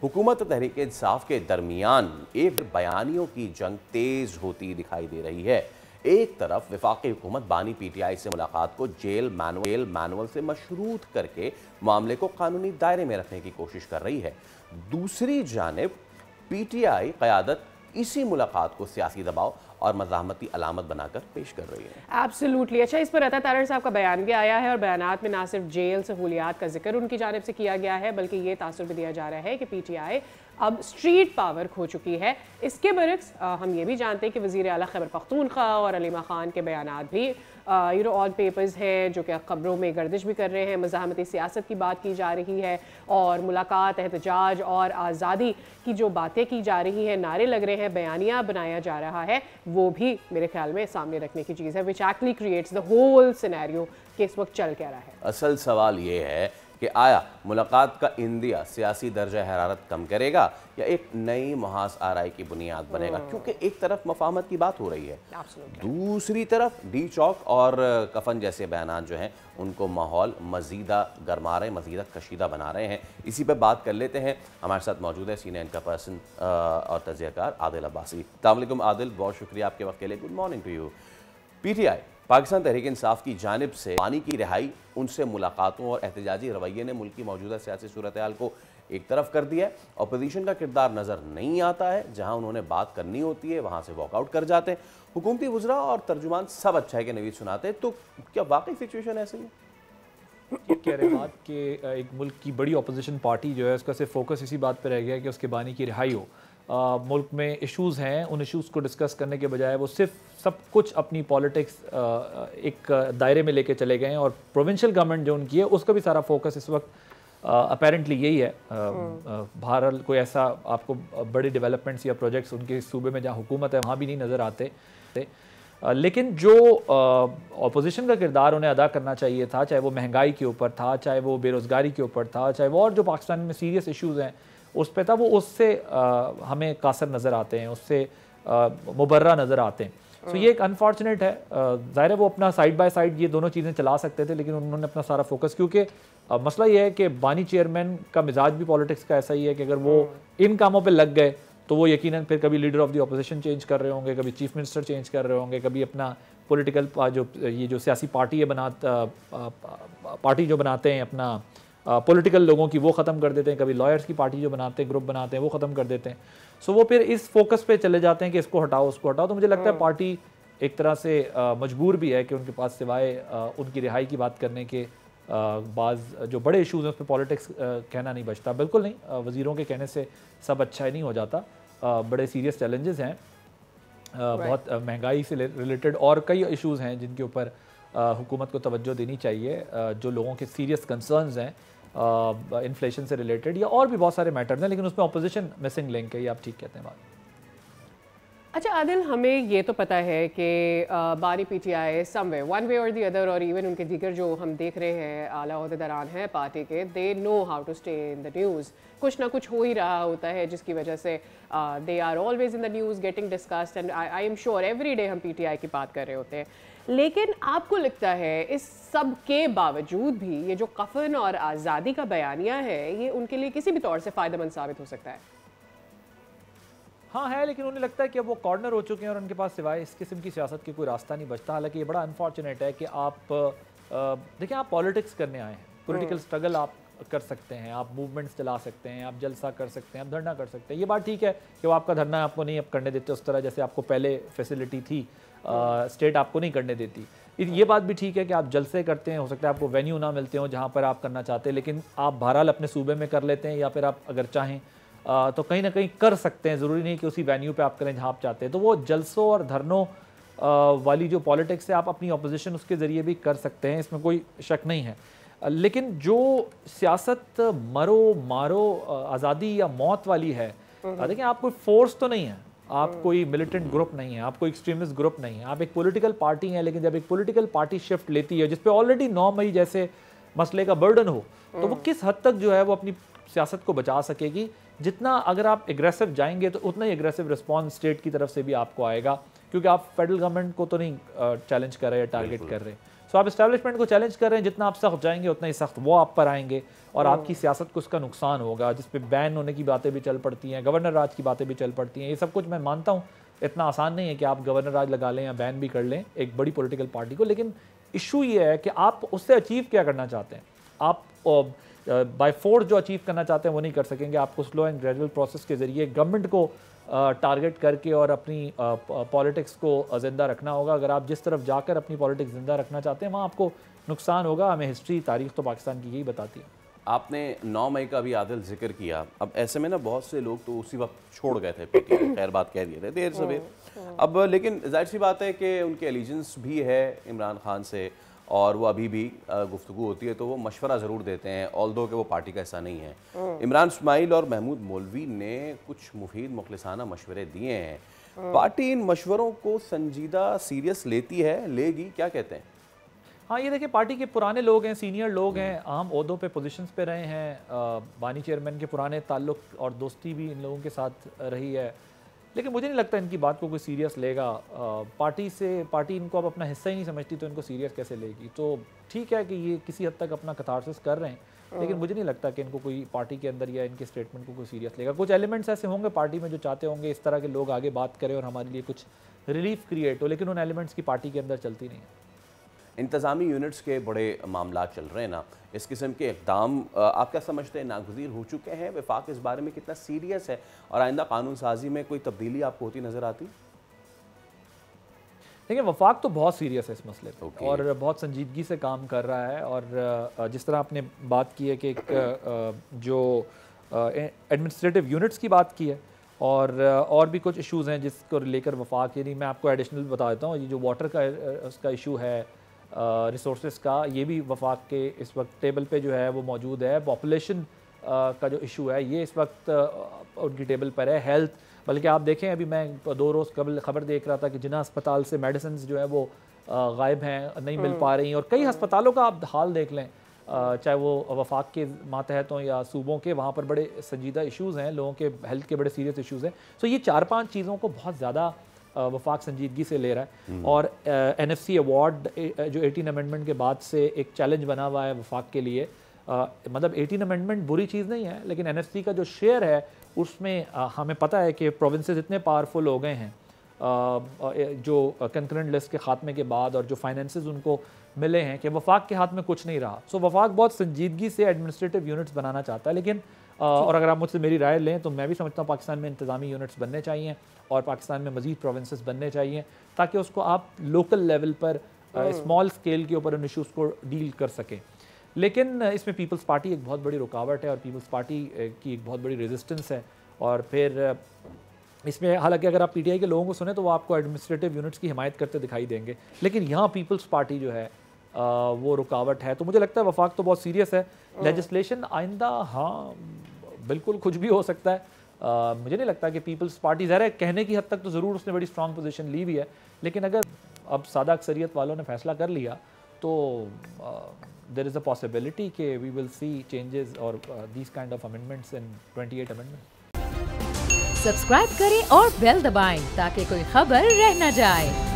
हुकूमत तहरीक इंसाफ के दरमियान एक बयानियों की जंग तेज होती दिखाई दे रही है। एक तरफ वफाकी हुकूमत बानी PTI से मुलाकात को जेल मैनुअल से मशरूत करके मामले को कानूनी दायरे में रखने की कोशिश कर रही है। दूसरी जानिब PTI क़यादत इसी मुलाकात को सियासी दबाव और मज़ाहमती अलामत बनाकर पेश कर रही है। एब्सोल्युटली। अच्छा, इस पर अता तारड़ साहब का बयान भी आया है और बयानात में ना सिर्फ जेल सहूलियात का जिक्र उनकी जानिब से किया गया है, बल्कि ये तासुर भी दिया जा रहा है कि PTI अब स्ट्रीट पावर खो चुकी है। इसके बरक्स हम ये भी जानते हैं कि वज़ीर आला खैबर पख्तूनख्वा और अलीमा खान के बयानात भी ऑन पेपर्स हैं, जो कि खबरों में गर्दिश भी कर रहे हैं। मज़ाहमती सियासत की बात की जा रही है और मुलाकात, एहतजाज और आज़ादी की जो बातें की जा रही हैं, नारे लग रहे हैं, बयानिया बनाया जा रहा है, वो भी मेरे ख्याल में सामने रखने की चीज़ है, which actually creates the whole scenario कि इस वक्त चल क्या रहा है। असल सवाल ये है कि आया मुलाकात का इंदिया सियासी दर्जा हरारत कम करेगा या एक नई महाज आराई की बुनियाद बनेगा, क्योंकि एक तरफ मफाहमत की बात हो रही है, दूसरी तरफ डी चौक और कफन जैसे बयान जो हैं उनको माहौल मजीदा गरमा रहे हैं, मजीदा कशीदा बना रहे हैं। इसी पर बात कर लेते हैं। हमारे साथ मौजूद है सीनियर इनका पर्सन और तजियाकार आदिल अब्बासी। अस्सलाम वालेकुम आदिल, बहुत शुक्रिया आपके वक्त के लिए। Good morning to you. PTI Pakistan Tehreek Insaf की जानिब से बानी की रिहाई, उनसे मुलाकातों और एहतजाजी रवैये ने मुल्क की मौजूदा सियासी सूरत हाल को एक तरफ कर दिया है। अपोजिशन का किरदार नज़र नहीं आता है, जहां उन्होंने बात करनी होती है वहां से वॉकआउट कर जाते हैं। हुकूमती वज़रा और तर्जुमान सब अच्छा है कि नवीद सुनाते हैं, तो क्या वाकई सिचुएशन ऐसी है? कह रहे बात कि एक मुल्क की बड़ी अपोजिशन पार्टी जो है उसका सिर्फ फोकस इसी बात पर रह गया कि उसके बानी की रिहाई हो। मुल्क में इश्यूज़ हैं, उन इश्यूज़ को डिस्कस करने के बजाय वो सिर्फ सब कुछ अपनी पॉलिटिक्स एक दायरे में लेके चले गए हैं और प्रोविंशियल गवर्नमेंट जो उनकी है उसका भी सारा फोकस इस वक्त अपेरेंटली यही है। बहरहाल कोई ऐसा आपको बड़े डेवलपमेंट्स या प्रोजेक्ट्स उनके सूबे में जहाँ हुकूमत है वहाँ भी नहीं नज़र आते। लेकिन जो अपोजिशन का किरदार उन्हें अदा करना चाहिए था, चाहे वो महंगाई के ऊपर था, चाहे वो बेरोज़गारी के ऊपर था, चाहे वो और जो पाकिस्तान में सीरियस इश्यूज़ हैं उस पे था, वो उससे हमें कासर नज़र आते हैं, उससे मुबर्रा नज़र आते हैं। तो ये एक अनफॉर्चुनेट है। ज़ाहिर है वो अपना साइड बाय साइड ये दोनों चीज़ें चला सकते थे, लेकिन उन्होंने अपना सारा फोकस, क्योंकि मसला ये है कि बानी चेयरमैन का मिजाज भी पॉलिटिक्स का ऐसा ही है कि अगर वो इन कामों पे लग गए तो वो यकीनन फिर कभी leader of the opposition change कर रहे होंगे, कभी चीफ मिनिस्टर चेंज कर रहे होंगे, कभी अपना पॉलिटिकल जो सियासी पार्टी है पार्टी जो बनाते हैं अपना पॉलिटिकल लोगों की, वो ख़त्म कर देते हैं, कभी लॉयर्स की पार्टी जो बनाते हैं, ग्रुप बनाते हैं, वो ख़त्म कर देते हैं। सो वो फिर इस फोकस पे चले जाते हैं कि इसको हटाओ उसको हटाओ। तो मुझे लगता है पार्टी एक तरह से मजबूर भी है कि उनके पास सिवाय उनकी रिहाई की बात करने के बाज़ जो बड़े इशूज़ हैं उस पर पॉलिटिक्स कहना नहीं बचता। बिल्कुल नहीं, वज़ीरों के कहने से सब अच्छा ही नहीं हो जाता। बड़े सीरियस चैलेंजेस हैं, बहुत महंगाई से रिलेटेड और कई इशूज़ हैं जिनके ऊपर हुकूमत को तवज्जो देनी चाहिए, जो लोगों के सीरियस कंसर्न्स हैं इन्फ्लेशन से रिलेटेड या और भी बहुत सारे मैटर्स हैं, लेकिन उसमें अपोजिशन मिसिंग लिंक है। ये आप ठीक कहते हैं बात। अच्छा आदिल, हमें ये तो पता है कि बानी PTI समवे वन वे और दी अदर, और इवन उनके दीगर जो हम देख रहे हैं आला ओहदेदारान हैं पार्टी के, they know how to stay in the news. कुछ ना कुछ हो ही रहा होता है जिसकी वजह से they are always in the news, getting discussed, and I am sure every day हम PTI की बात कर रहे होते हैं। लेकिन आपको लगता है इस सब के बावजूद भी ये जो कफन और आज़ादी का बयानिया है, ये उनके लिए किसी भी तौर से फ़ायदेमंद साबित हो सकता है? हाँ है, लेकिन उन्हें लगता है कि अब वो कॉर्नर हो चुके हैं और उनके पास सिवाय इस किस्म की सियासत की कोई रास्ता नहीं बचता। हालांकि ये बड़ा अनफॉर्चुनेट है कि आप देखिए, आप पॉलिटिक्स करने आए हैं, पॉलिटिकल स्ट्रगल आप कर सकते हैं, आप मूवमेंट्स चला सकते हैं, आप जलसा कर सकते हैं, आप धरना कर सकते हैं। ये बात ठीक है कि वो आपका धरना आपको नहीं अब करने देते उस तरह जैसे आपको पहले फैसिलिटी थी, स्टेट आपको नहीं करने देती। ये बात भी ठीक है कि आप जलसे करते हैं, हो सकता है आपको वेन्यू ना मिलते हो जहाँ पर आप करना चाहते हैं, लेकिन आप बहरहाल अपने सूबे में कर लेते हैं, या फिर आप अगर चाहें तो कहीं ना कहीं कर सकते हैं। ज़रूरी नहीं कि उसी वेन्यू पे आप करें जहाँ आप चाहते हैं। तो वो जलसों और धरनों वाली जो पॉलिटिक्स है, आप अपनी अपोजिशन उसके ज़रिए भी कर सकते हैं, इसमें कोई शक नहीं है। लेकिन जो सियासत मरो मारो आज़ादी या मौत वाली है, देखिए आप कोई फोर्स तो नहीं है, आप कोई मिलिटेंट ग्रुप नहीं है, आप कोई एक्सट्रीमिस्ट ग्रुप नहीं है, आप एक पॉलिटिकल पार्टी हैं। लेकिन जब एक पॉलिटिकल पार्टी शिफ्ट लेती है जिस पे ऑलरेडी 9 मई जैसे मसले का बर्डन हो, तो वो किस हद तक जो है वो अपनी सियासत को बचा सकेगी। जितना अगर आप एग्रेसिव जाएंगे तो उतना ही एग्रेसिव रिस्पॉन्स स्टेट की तरफ से भी आपको आएगा, क्योंकि आप फेडरल गवर्नमेंट को तो नहीं चैलेंज कर रहे या टारगेट कर रहे। सो आप इस्टेब्लिशमेंट को चैलेंज कर रहे हैं, जितना आप सख्त जाएंगे उतना ही सख्त वो आप पर आएंगे और आपकी सियासत को उसका नुकसान होगा, जिस पे बैन होने की बातें भी चल पड़ती हैं, गवर्नर राज की बातें भी चल पड़ती हैं। ये सब कुछ मैं मानता हूँ इतना आसान नहीं है कि आप गवर्नर राज लगा लें या बैन भी कर लें एक बड़ी पॉलिटिकल पार्टी को, लेकिन इशू ये है कि आप उससे अचीव क्या करना चाहते हैं। आप बाय फोर्स जो अचीव करना चाहते हैं वो नहीं कर सकेंगे। आपको स्लो एंड ग्रेजुअल प्रोसेस के जरिए गवर्नमेंट को टारगेट करके और अपनी पॉलिटिक्स को ज़िंदा रखना होगा। अगर आप जिस तरफ जाकर अपनी पॉलिटिक्स ज़िंदा रखना चाहते हैं वहाँ आपको नुकसान होगा। हमें हिस्ट्री, तारीख तो पाकिस्तान की यही बताती है। आपने 9 मई का भी आदिल जिक्र किया। अब ऐसे में ना बहुत से लोग तो उसी वक्त छोड़ गए थे पीटीआई, खैर बात कह दिए थे देर सवेर। अब लेकिन जाहिर सी बात है कि उनके एलिजेंस भी है इमरान खान से और वो अभी भी गुफ्तगू होती है तो वो मशवरा ज़रूर देते हैं, ऑल्दो कि वो पार्टी का हिस्सा नहीं है। इमरान इस्माइल और महमूद मौलवी ने कुछ मुफीद मुखलिसाना मशवरे दिए हैं। पार्टी इन मशवरों को संजीदा सीरियस लेती है, लेगी, क्या कहते हैं? हाँ, ये देखिए पार्टी के पुराने लोग हैं, सीनियर लोग हैं, अहम ओहदों पे पोजीशंस पे रहे हैं। बानी चेयरमैन के पुराने ताल्लुक और दोस्ती भी इन लोगों के साथ रही है, लेकिन मुझे नहीं लगता इनकी बात को कोई सीरियस लेगा। पार्टी इनको अब अपना हिस्सा ही नहीं समझती तो इनको सीरियस कैसे लेगी। तो ठीक है कि ये किसी हद तक अपना कथारसिस कर रहे हैं, लेकिन मुझे नहीं लगता कि इनको कोई पार्टी के अंदर या इनके स्टेटमेंट को कोई सीरियस लेगा। कुछ एलिमेंट्स ऐसे होंगे पार्टी में जो चाहते होंगे इस तरह के लोग आगे बात करें और हमारे लिए कुछ रिलीफ क्रिएट हो, लेकिन उन एलिमेंट्स की पार्टी के अंदर चलती नहीं है। इंतज़ामी यूनिट्स के बड़े मामला चल रहे हैं ना, इस किस्म के इक़दाम आप क्या समझते हैं नागुज़ीर हो चुके हैं? वफाक इस बारे में कितना सीरियस है और आइंदा कानून साजी में कोई तब्दीली आपको होती नज़र आती? देखिए वफाक तो बहुत सीरियस है इस मसले पे और बहुत संजीदगी से काम कर रहा है। और जिस तरह आपने बात की है कि एक जो एडमिनिस्ट्रेटिव यूनिट्स की बात की है और भी कुछ इश्यूज़ हैं जिसको लेकर वफाक, यानी मैं आपको एडिशनल बता देता हूँ, ये जो वाटर का उसका इशू है, रिसोर्सेज का, ये भी वफाक के इस वक्त टेबल पे जो है वो मौजूद है। पॉपुलेशन का जो इशू है ये इस वक्त उनकी टेबल पर है। हेल्थ, बल्कि आप देखें अभी मैं 2 रोज़ कबल खबर देख रहा था कि जिना अस्पताल से मेडिसिन जो है वो गायब हैं, नहीं मिल पा रही, और कई अस्पतालों का आप हाल देख लें, चाहे वो वफाक के मातहत हों या सूबों के, वहाँ पर बड़े संजीदा इशूज़ हैं, लोगों के हेल्थ के बड़े सीरियस इशूज़ हैं। सो ये 4-5 चीज़ों को बहुत ज़्यादा वफाक संजीदगी से ले रहा है। और NFC अवार्ड जो 18 अमेंडमेंट के बाद से एक चैलेंज बना हुआ है वफाक के लिए। मतलब 18 अमेंडमेंट बुरी चीज़ नहीं है, लेकिन NFC का जो शेयर है उसमें हमें पता है कि प्रोविंसेस इतने पावरफुल हो गए हैं जो कंकरेंट लिस्ट के ख़ात्मे के बाद, और जो फाइनेंसेस उनको मिले हैं कि वफाक के हाथ में कुछ नहीं रहा। सो वफाक बहुत संजीदगी से एडमिनिस्ट्रेटिव यूनिट्स बनाना चाहता है, लेकिन और अगर आप मुझसे मेरी राय लें तो मैं भी समझता हूँ पाकिस्तान में इंतज़ामी यूनिट्स बनने चाहिए और पाकिस्तान में मज़ीद प्रोविंसेस बनने चाहिए ताकि उसको आप लोकल लेवल पर स्मॉल स्केल के ऊपर उन इशूज़ को डील कर सकें। लेकिन इसमें पीपल्स पार्टी एक बहुत बड़ी रुकावट है और पीपल्स पार्टी की एक बहुत बड़ी रेजिस्टेंस है। और फिर इसमें हालांकि अगर आप PTI के लोगों को सुने तो वो आपको एडमिनिस्ट्रेटिव यूनिट्स की हिमायत करते दिखाई देंगे, लेकिन यहाँ पीपल्स पार्टी जो है वो रुकावट है। तो मुझे लगता है वफाक तो बहुत सीरियस है। लेजिस्लेशन आइंदा, हाँ बिल्कुल कुछ भी हो सकता है। मुझे नहीं लगता कि पीपल्स पार्टी, ज़ाहिर है कहने की हद तक तो ज़रूर उसने बड़ी स्ट्रॉन्ग पोजीशन ली हुई है, लेकिन अगर अब सादा अक्सरियत वालों ने फैसला कर लिया तो देयर इज़ अ पॉसिबिलिटी कि वी विल सी चेंजेस और these kind of amendments in 28 amendment. Subscribe करें और बेल दबाएं ताकि कोई खबर रह न जाए।